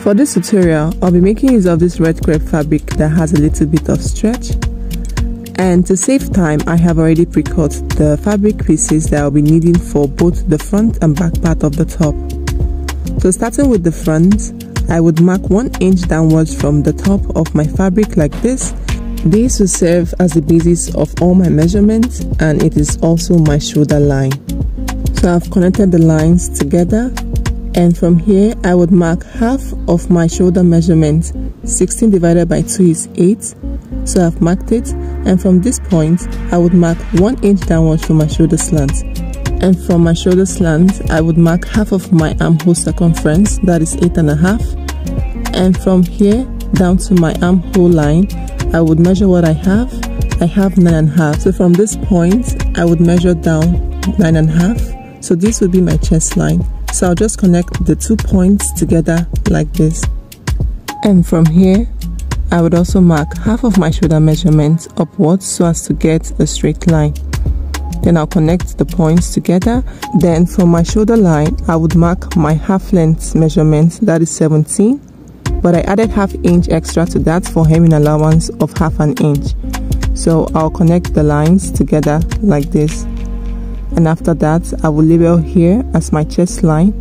For this tutorial, I'll be making use of this red crepe fabric that has a little bit of stretch. And to save time, I have already pre-cut the fabric pieces that I'll be needing for both the front and back part of the top. So starting with the front, I would mark 1 inch downwards from the top of my fabric like this. This will serve as the basis of all my measurements, and it is also my shoulder line. So I've connected the lines together, and from here I would mark half of my shoulder measurement. 16 divided by 2 is 8. So I've marked it, and from this point I would mark 1 inch downwards from my shoulder slant. And from my shoulder slant I would mark half of my armhole circumference, that is 8.5. And from here down to my armhole line, I would measure what I have 9.5. So from this point I would measure down 9.5. So this would be my chest line. So I'll just connect the 2 points together like this. And from here I would also mark half of my shoulder measurement upwards so as to get a straight line. Then I'll connect the points together. Then from my shoulder line I would mark my half length measurement, that is 17. But I added ½ inch extra to that for hemming allowance of ½ inch. So I'll connect the lines together like this. And after that I will label here as my chest line,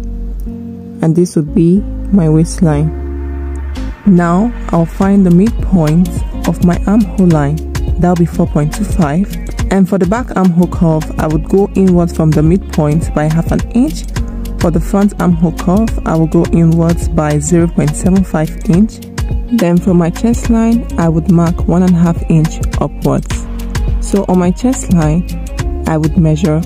and this will be my waistline. Now I'll find the midpoint of my armhole line, that will be 4.25. And for the back armhole curve I would go inwards from the midpoint by ½ inch. For the front armhole curve, I will go inwards by 0.75 inch. Then from my chest line, I would mark 1.5 inch upwards. So on my chest line, I would measure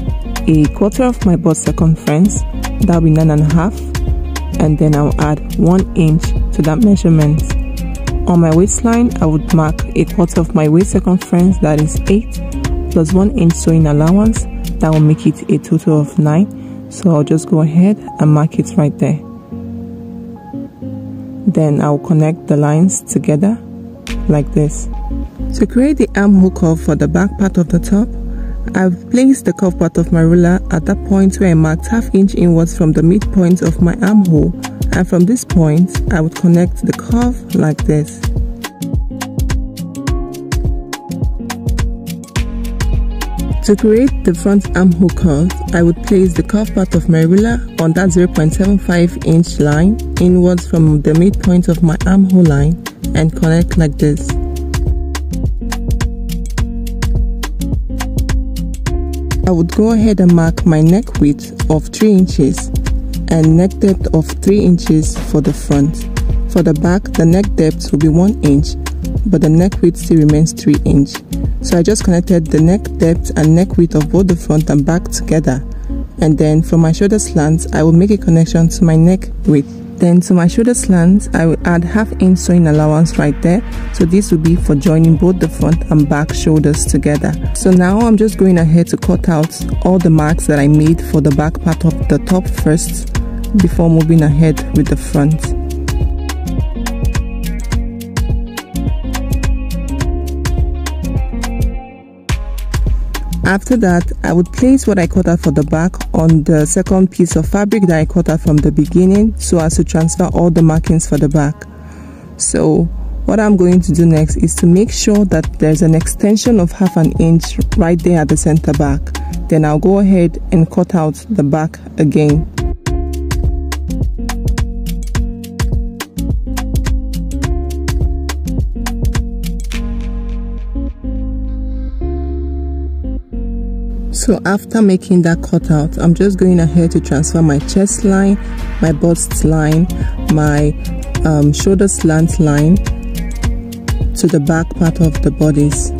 1/4 of my bust circumference, that will be 9.5, and then I'll add 1 inch to that measurement. On my waistline, I would mark 1/4 of my waist circumference, that is 8, plus 1 inch sewing allowance, that will make it a total of 9. So I'll just go ahead and mark it right there. Then I'll connect the lines together like this. To create the armhole curve for the back part of the top, I've placed the curve part of my ruler at that point where I marked ½ inch inwards from the midpoint of my armhole, and from this point I would connect the curve like this. To create the front armhole curve, I would place the curve part of my ruler on that 0.75 inch line inwards from the midpoint of my armhole line and connect like this. I would go ahead and mark my neck width of 3 inches and neck depth of 3 inches for the front. For the back, the neck depth will be 1 inch, but the neck width still remains 3 inch. So I just connected the neck depth and neck width of both the front and back together. And then from my shoulder slant, I will make a connection to my neck width. Then to my shoulder slant, I will add ½ inch sewing allowance right there. So this will be for joining both the front and back shoulders together. So now I'm just going ahead to cut out all the marks that I made for the back part of the top first before moving ahead with the front. After that, I would place what I cut out for the back on the second piece of fabric that I cut out from the beginning so as to transfer all the markings for the back. So what I'm going to do next is to make sure that there's an extension of ½ inch right there at the center back. Then I'll go ahead and cut out the back again. So after making that cutout, I'm just going ahead to transfer my chest line, my bust line, my shoulder slant line to the back part of the bodice.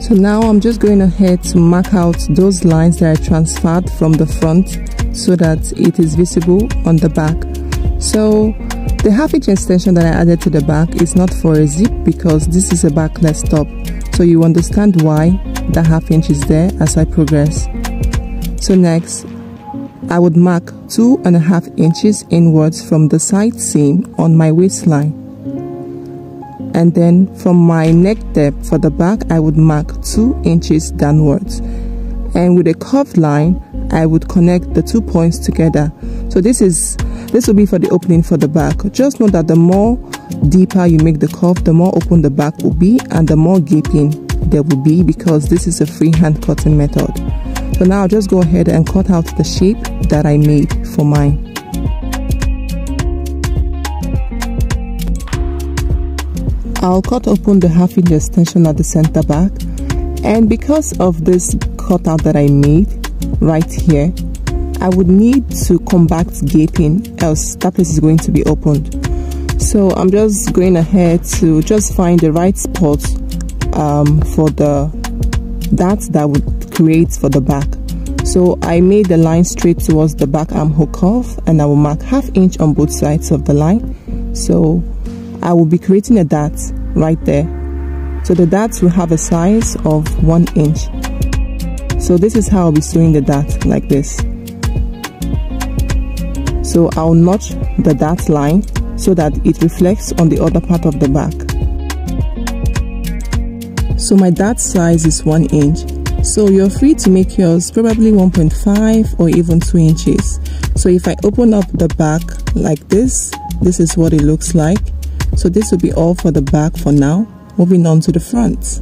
So now I'm just going ahead to mark out those lines that I transferred from the front so that it is visible on the back. So the ½ inch extension that I added to the back is not for a zip because this is a backless top. So you understand why the ½ inch is there as I progress. So next, I would mark 2.5 inches inwards from the side seam on my waistline. and then from my neck depth for the back I would mark 2 inches downwards, and with a curved line I would connect the 2 points together. So this will be for the opening for the back. Just know that the more deeper you make the curve, the more open the back will be and the more gaping there will be, because this is a freehand cutting method. So now I'll just go ahead and cut out the shape that I made for mine. I'll cut open the 1/2 inch extension at the center back, and because of this cutout that I made right here, I would need to combat gaping, else that place is going to be opened. So I'm just going ahead to just find the right spot for the darts that would create for the back. So I made the line straight towards the back armhole curve, and I will mark 1/2 inch on both sides of the line. So I will be creating a dart right there. So the darts will have a size of 1 inch. So this is how I'll be sewing the dart, like this. So I'll notch the dart line so that it reflects on the other part of the back. So my dart size is 1 inch. So you're free to make yours probably 1.5 or even 2 inches. So if I open up the back like this is what it looks like. So this will be all for the back for now. Moving on to the front.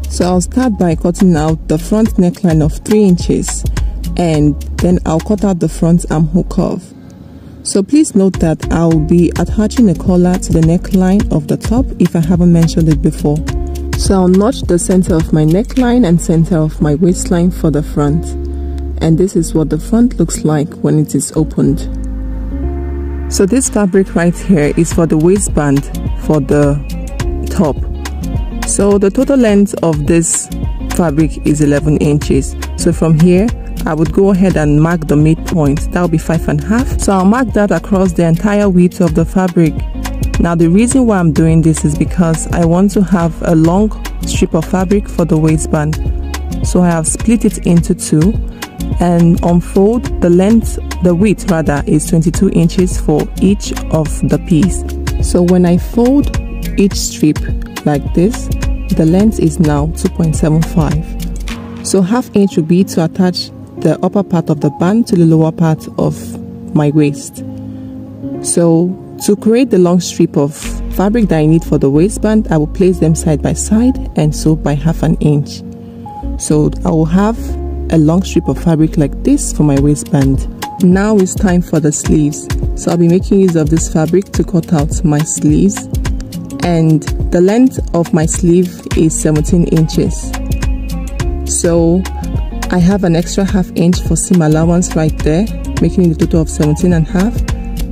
So I'll start by cutting out the front neckline of 3 inches, and then I'll cut out the front armhole curve. So please note that I'll be attaching a collar to the neckline of the top if I haven't mentioned it before. So I'll notch the center of my neckline and center of my waistline for the front. And this is what the front looks like when it is opened. So this fabric right here is for the waistband for the top. So the total length of this fabric is 11 inches. So from here I would go ahead and mark the midpoint. That will be 5.5. So I'll mark that across the entire width of the fabric. Now the reason why I'm doing this is because I want to have a long strip of fabric for the waistband. So I have split it into 2 and unfold the width rather is 22 inches for each of the piece. So when I fold each strip like this, the length is now 2.75. So 1/2 inch will be to attach the upper part of the band to the lower part of my waist. So to create the long strip of fabric that I need for the waistband, I will place them side by side and sew by 1/2 inch. So I will have a long strip of fabric like this for my waistband. Now it's time for the sleeves. So I'll be making use of this fabric to cut out my sleeves, and the length of my sleeve is 17 inches. So I have an extra 1/2 inch for seam allowance right there, making it a total of 17.5.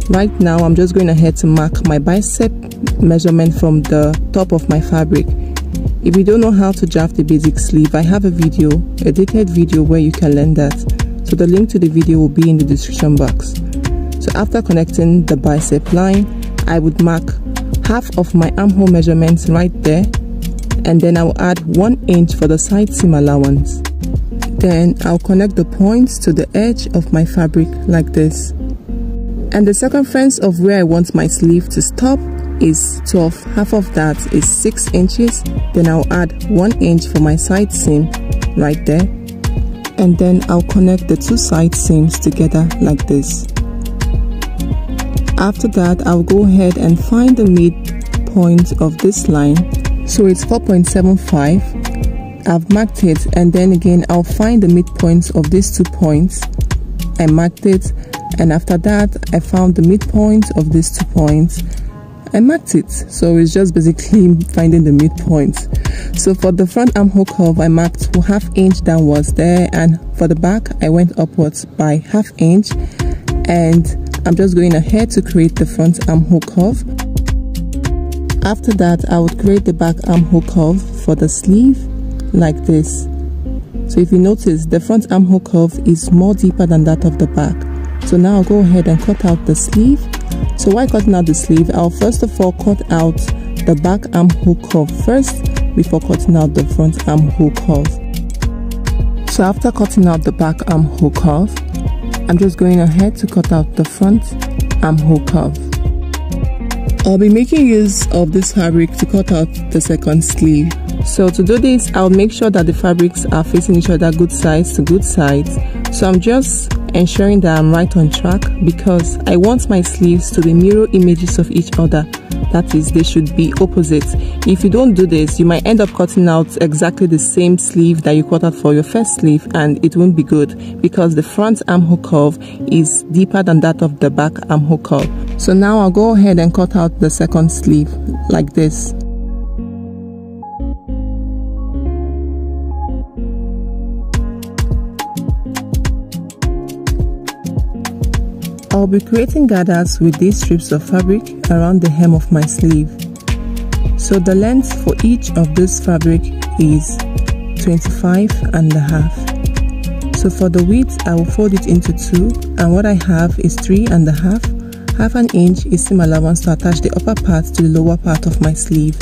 Right now I'm just going ahead to mark my bicep measurement from the top of my fabric. If you don't know how to draft a basic sleeve, I have a detailed video where you can learn that. So the link to the video will be in the description box. So after connecting the bicep line, I would mark 1/2 of my armhole measurements right there, and then I will add 1 inch for the side seam allowance. Then I'll connect the points to the edge of my fabric like this. And the circumference of where I want my sleeve to stop is 12. 1/2 of that is 6 inches. Then I'll add 1 inch for my side seam right there, and then I'll connect the 2 side seams together like this. After that, I'll go ahead and find the midpoint of this line. So it's 4.75. I've marked it, and then again I'll find the midpoint of these 2 points. I marked it, and after that I found the midpoint of these 2 points. I marked it. So it's just basically finding the midpoint. So for the front armhole curve, I marked 1/2 inch downwards there, and for the back I went upwards by 1/2 inch, and I'm just going ahead to create the front armhole curve. After that, I would create the back armhole curve for the sleeve like this. So if you notice, the front armhole curve is more deeper than that of the back. So now I'll go ahead and cut out the sleeve. So while cutting out the sleeve, I'll first of all cut out the back armhole curve first before cutting out the front armhole curve. So after cutting out the back armhole curve, I'm just going ahead to cut out the front armhole curve. I'll be making use of this fabric to cut out the second sleeve. So to do this, I'll make sure that the fabrics are facing each other good sides to good sides. So I'm just ensuring that I'm right on track because I want my sleeves to be mirror images of each other. That is, they should be opposite. If you don't do this, you might end up cutting out exactly the same sleeve that you cut out for your first sleeve, and it won't be good because the front armhole curve is deeper than that of the back armhole curve. So now I'll go ahead and cut out the second sleeve like this. I'll be creating gathers with these strips of fabric around the hem of my sleeve. So the length for each of this fabric is 25.5. So for the width, I will fold it into 2, and what I have is 3.5. Half an inch is seam allowance to attach the upper part to the lower part of my sleeve.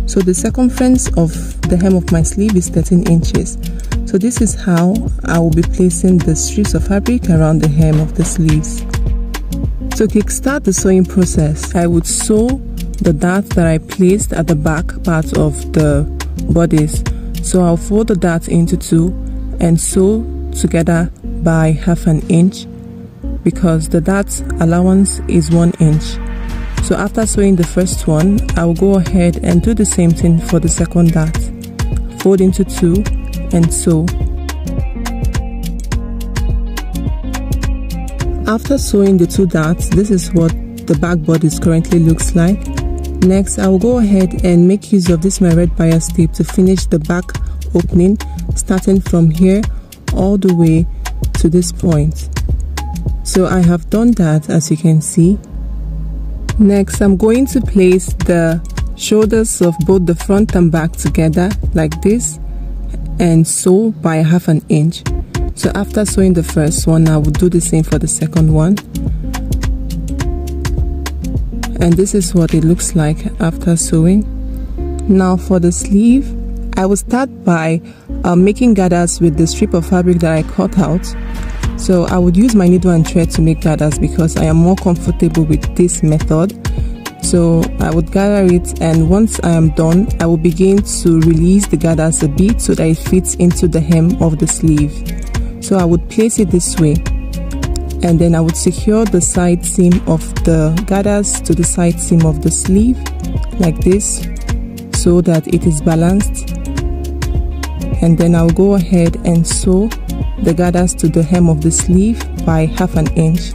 So the circumference of the hem of my sleeve is 13 inches. So this is how I will be placing the strips of fabric around the hem of the sleeves. To kickstart the sewing process, I would sew the dart that I placed at the back part of the bodice. So I'll fold the dart into 2 and sew together by half an inch because the dart allowance is 1 inch. So after sewing the first one, I will go ahead and do the same thing for the second dart. Fold into 2 and sew. After sewing the 2 darts, this is what the back bodice currently looks like. Next, I will go ahead and make use of this my red bias tape to finish the back opening, starting from here all the way to this point. So I have done that, as you can see. Next, I'm going to place the shoulders of both the front and back together like this and sew by half an inch. So after sewing the first one, I will do the same for the second one. And this is what it looks like after sewing. Now for the sleeve, I will start by making gathers with the strip of fabric that I cut out. So I would use my needle and thread to make gathers because I am more comfortable with this method. So I would gather it, and once I am done, I will begin to release the gathers a bit so that it fits into the hem of the sleeve. So I would place it this way, and then I would secure the side seam of the gathers to the side seam of the sleeve like this so that it is balanced, and then I'll go ahead and sew the gathers to the hem of the sleeve by half an inch.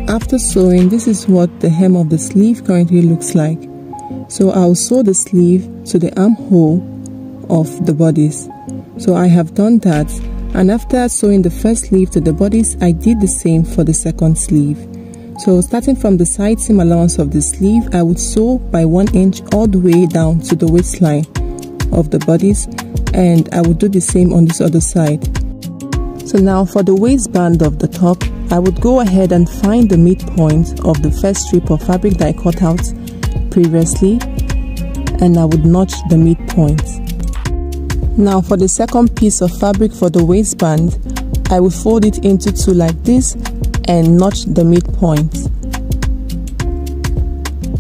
After sewing, this is what the hem of the sleeve currently looks like. So I'll sew the sleeve to the armhole of the bodice. So I have done that, and after sewing the first sleeve to the bodice, I did the same for the second sleeve. So starting from the side seam allowance of the sleeve, I would sew by 1 inch all the way down to the waistline of the bodice, and I would do the same on this other side. So now for the waistband of the top, I would go ahead and find the midpoint of the first strip of fabric that I cut out previously, and I would notch the midpoint. Now for the second piece of fabric for the waistband, I will fold it into 2 like this and notch the midpoint.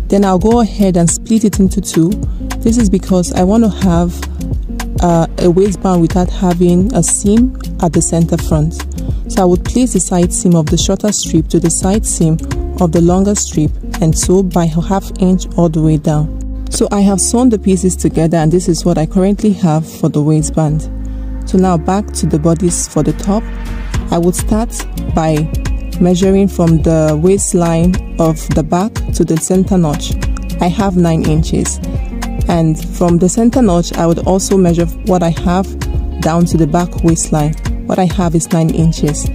Then I'll go ahead and split it into 2. This is because I want to have a waistband without having a seam at the center front. So I would place the side seam of the shorter strip to the side seam of the longer strip and sew by half inch all the way down. So I have sewn the pieces together, and this is what I currently have for the waistband. So now back to the bodice for the top. I would start by measuring from the waistline of the back to the center notch. I have 9 inches. And from the center notch, I would also measure what I have down to the back waistline. What I have is 9 inches.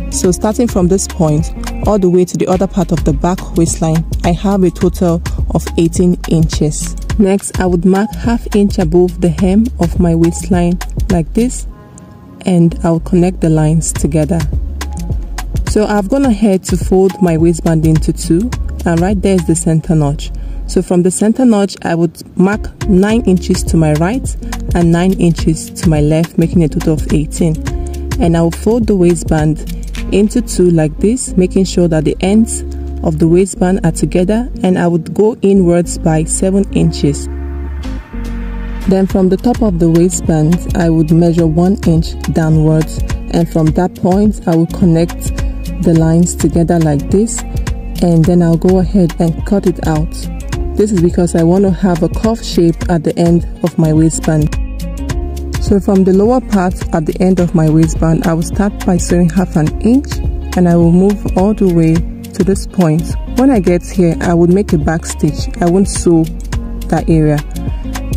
So starting from this point all the way to the other part of the back waistline, I have a total of 18 inches. Next, I would mark half inch above the hem of my waistline like this, and I'll connect the lines together. So I've gone ahead to fold my waistband into 2, and right there is the center notch. So from the center notch, I would mark 9 inches to my right and 9 inches to my left, making a total of 18. And I will fold the waistband into two like this, making sure that the ends of the waistband are together, and I would go inwards by 7 inches. Then from the top of the waistband, I would measure 1 inch downwards, and from that point I will connect the lines together like this, and then I'll go ahead and cut it out. This is because I want to have a curve shape at the end of my waistband. So from the lower part at the end of my waistband, I will start by sewing 1/2 inch, and I will move all the way to this point. When I get here, I would make a back stitch. I won't sew that area,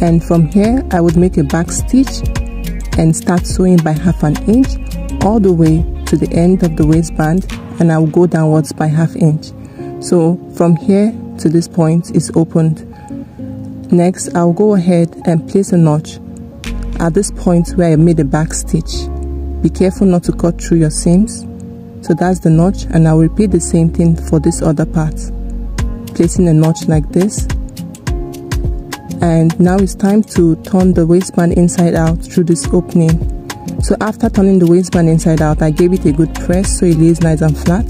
and from here I would make a back stitch and start sewing by 1/2 inch all the way to the end of the waistband, and I will go downwards by 1/2 inch. So from here to this point is opened. Next, I'll go ahead and place a notch at this point where I made a back stitch. Be careful not to cut through your seams. So that's the notch, and I'll repeat the same thing for this other part, placing a notch like this. And now it's time to turn the waistband inside out through this opening. So after turning the waistband inside out, I gave it a good press so it lays nice and flat.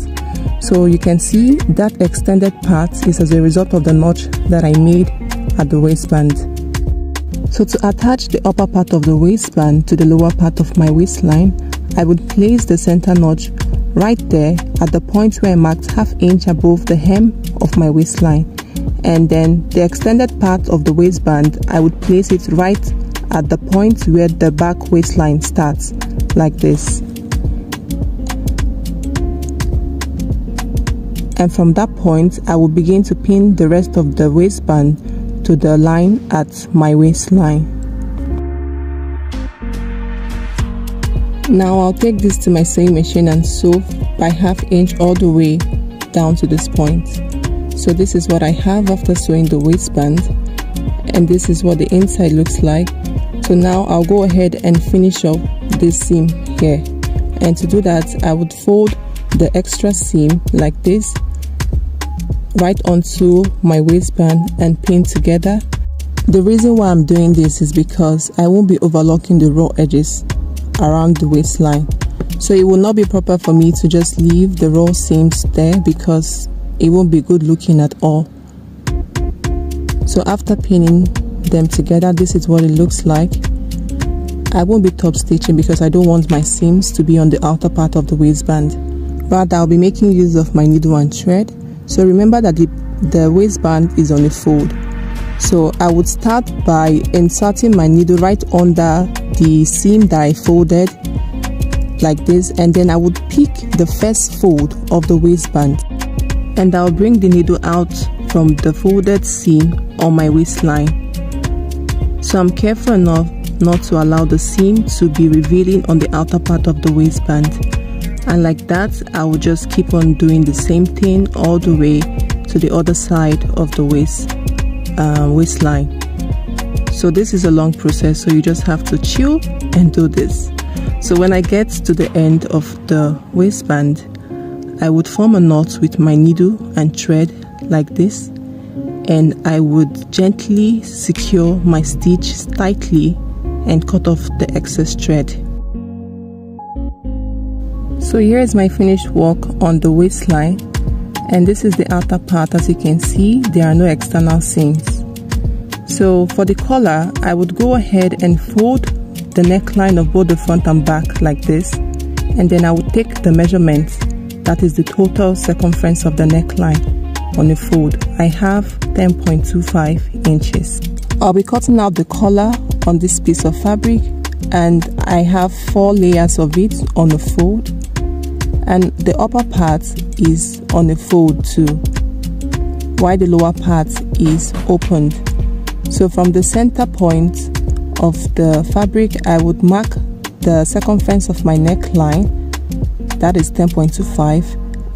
So you can see that extended part is as a result of the notch that I made at the waistband. So to attach the upper part of the waistband to the lower part of my waistline, I would place the center notch right there at the point where I marked 1/2 inch above the hem of my waistline, and then the extended part of the waistband, I would place it right at the point where the back waistline starts, like this. And from that point, I will begin to pin the rest of the waistband to the line at my waistline. Now I'll take this to my sewing machine and sew by 1/2 inch all the way down to this point. So this is what I have after sewing the waistband, and this is what the inside looks like. So now I'll go ahead and finish up this seam here, and to do that I would fold the extra seam like this right onto my waistband and pin together. The reason why I'm doing this is because I won't be overlocking the raw edges around the waistline, so it will not be proper for me to just leave the raw seams there, because it won't be good looking at all. So after pinning them together, this is what it looks like. I won't be top stitching because I don't want my seams to be on the outer part of the waistband, but I'll be making use of my needle and thread. So remember that the waistband is on a fold. So I would start by inserting my needle right under the seam that I folded like this, and then I would pick the first fold of the waistband, and I'll bring the needle out from the folded seam on my waistline. So I'm careful enough not to allow the seam to be revealing on the outer part of the waistband, and like that I will just keep on doing the same thing all the way to the other side of the waistline. So this is a long process, so you just have to chill and do this. So when I get to the end of the waistband, I would form a knot with my needle and thread like this, and I would gently secure my stitch tightly and cut off the excess thread. So here is my finished work on the waistline, and this is the outer part. As you can see, there are no external seams. So for the collar, I would go ahead and fold the neckline of both the front and back like this, and then I would take the measurement, that is the total circumference of the neckline on a fold. I have 10.25 inches. I'll be cutting out the collar on this piece of fabric, and I have 4 layers of it on a fold, and the upper part is on a fold too, while the lower part is opened. So from the center point of the fabric, I would mark the circumference of my neckline, that is 10.25,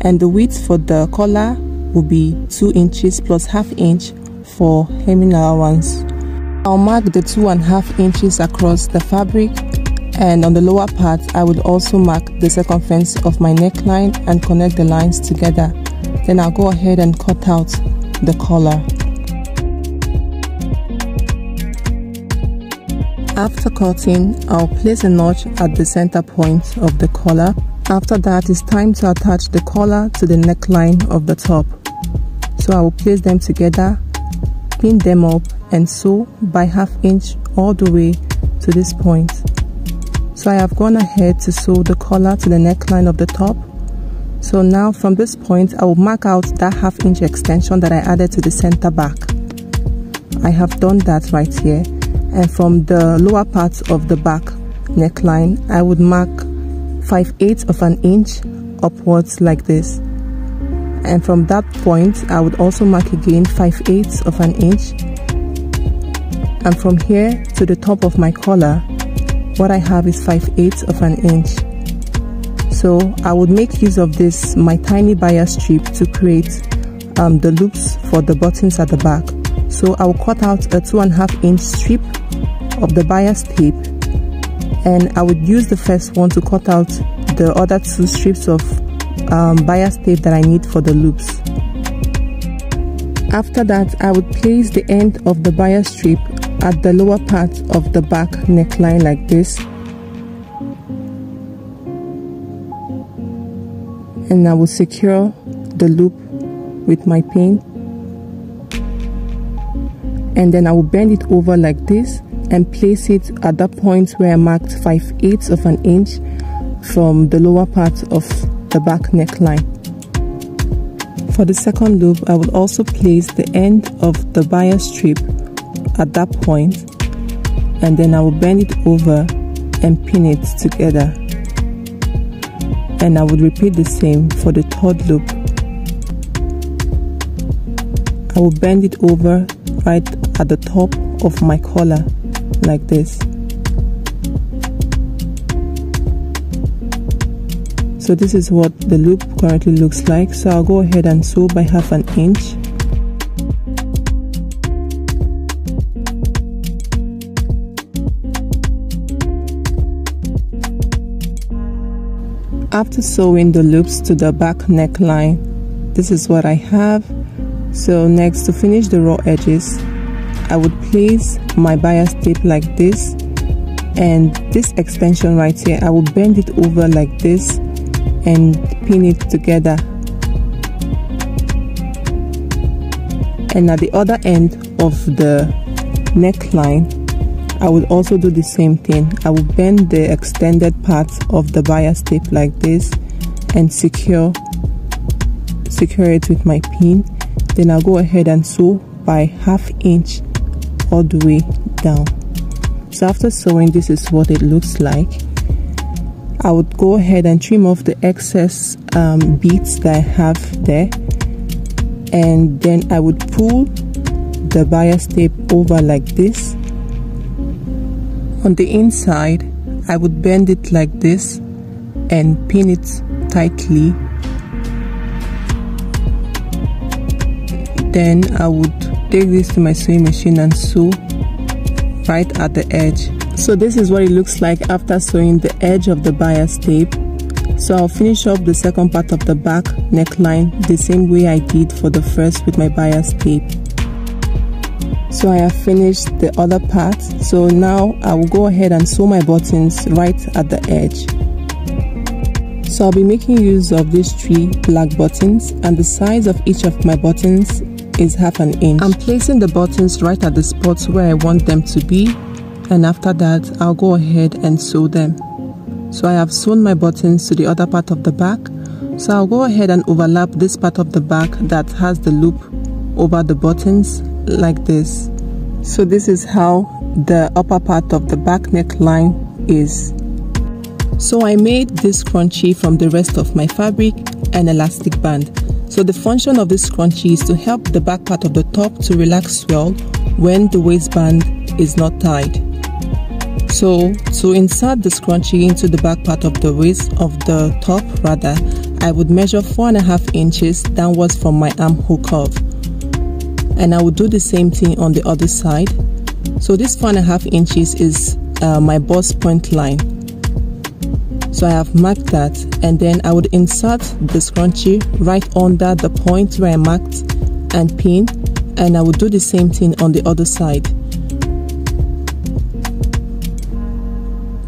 and the width for the collar will be 2 inches plus 1/2 inch for hemming allowance. I'll mark the 2.5 inches across the fabric, and on the lower part I would also mark the circumference of my neckline and connect the lines together. Then I'll go ahead and cut out the collar. After cutting, I'll place a notch at the center point of the collar After that, it's time to attach the collar to the neckline of the top. So I will place them together, pin them up and sew by 1/2 inch all the way to this point. So I have gone ahead to sew the collar to the neckline of the top. So now from this point, I will mark out that 1/2 inch extension that I added to the center back. I have done that right here, and from the lower part of the back neckline, I would mark 5/8 of an inch upwards like this. And from that point, I would also mark again 5/8 of an inch. And from here to the top of my collar, what I have is 5/8 of an inch. So I would make use of this, my tiny bias strip, to create the loops for the buttons at the back. So I will cut out a 2.5 inch strip of the bias tape, and I would use the first one to cut out the other 2 strips of bias tape that I need for the loops. After that, I would place the end of the bias strip at the lower part of the back neckline like this, and I will secure the loop with my pin, and then I will bend it over like this and place it at the point where I marked 5/8 of an inch from the lower part of the back neckline. For the second loop, I will also place the end of the bias strip at that point, and then I will bend it over and pin it together. And I would repeat the same for the third loop. I will bend it over right at the top of my collar like this. So this is what the loop currently looks like. So I'll go ahead and sew by 1/2 inch. After sewing the loops to the back neckline, this is what I have. So next, to finish the raw edges, I would place my bias tape like this, and this extension right here, I will bend it over like this and pin it together. And at the other end of the neckline, I will also do the same thing. I will bend the extended part of the bias tape like this and secure it with my pin. Then I'll go ahead and sew by 1/2 inch all the way down. So after sewing, this is what it looks like. I would go ahead and trim off the excess beads that I have there, and then I would pull the bias tape over like this. On the inside, I would bend it like this and pin it tightly. Then I would take this to my sewing machine and sew right at the edge. So this is what it looks like after sewing the edge of the bias tape. So I'll finish up the second part of the back neckline the same way I did for the first with my bias tape. So I have finished the other part. So now I will go ahead and sew my buttons right at the edge. So I'll be making use of these 3 black buttons, and the size of each of my buttons is 1/2 inch. I'm placing the buttons right at the spots where I want them to be, and after that I'll go ahead and sew them. So I have sewn my buttons to the other part of the back. So I'll go ahead and overlap this part of the back that has the loop over the buttons like this. So this is how the upper part of the back neckline is. So I made this scrunchie from the rest of my fabric and elastic band. So the function of this scrunchie is to help the back part of the top to relax swell when the waistband is not tied. So to insert the scrunchie into the back part of the waist of the top rather, I would measure 4.5 inches downwards from my armhole curve. And I would do the same thing on the other side. So this 4.5 inches is my bust point line. So I have marked that, and then I would insert the scrunchie right under the point where I marked and pin, and I would do the same thing on the other side.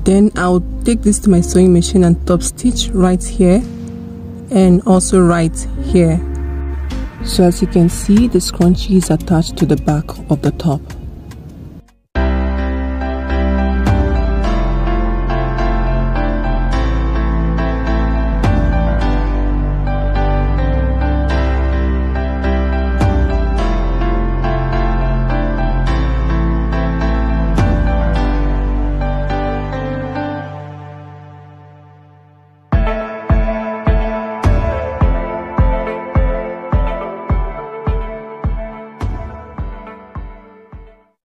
Then I'll take this to my sewing machine and top stitch right here and also right here. So as you can see, the scrunchie is attached to the back of the top.